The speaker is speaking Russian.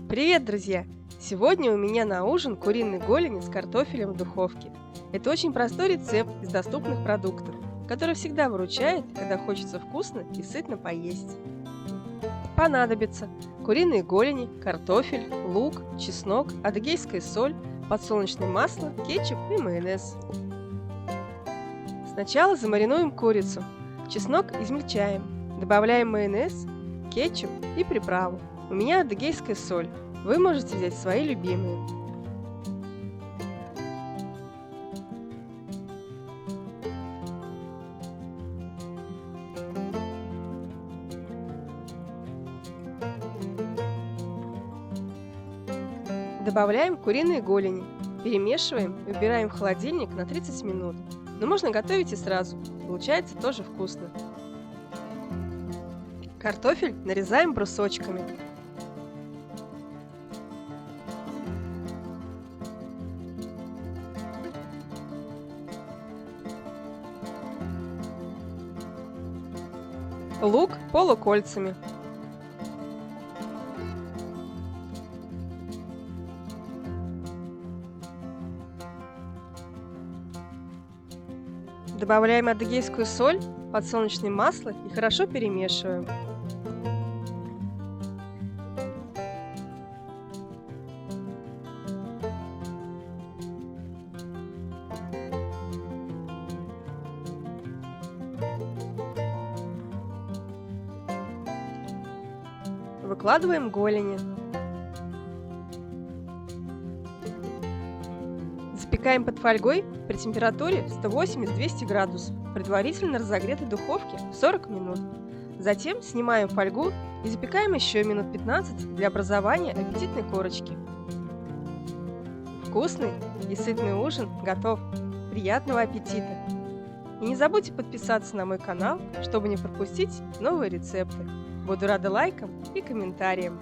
Привет, друзья! Сегодня у меня на ужин куриные голени с картофелем в духовке. Это очень простой рецепт из доступных продуктов, который всегда выручает, когда хочется вкусно и сытно поесть. Понадобится куриные голени, картофель, лук, чеснок, адыгейская соль, подсолнечное масло, кетчуп и майонез. Сначала замаринуем курицу. Чеснок измельчаем. Добавляем майонез, кетчуп и приправу. У меня адыгейская соль. Вы можете взять свои любимые. Добавляем куриные голени. Перемешиваем и убираем в холодильник на 30 минут. Но можно готовить и сразу. Получается тоже вкусно. Картофель нарезаем брусочками. Лук полукольцами. Добавляем адыгейскую соль, подсолнечное масло и хорошо перемешиваем. Выкладываем голени. Запекаем под фольгой при температуре 180-200 градусов, предварительно разогретой духовке 40 минут. Затем снимаем фольгу и запекаем еще минут 15 для образования аппетитной корочки. Вкусный и сытный ужин готов! Приятного аппетита! И не забудьте подписаться на мой канал, чтобы не пропустить новые рецепты. Буду рада лайкам и комментариям.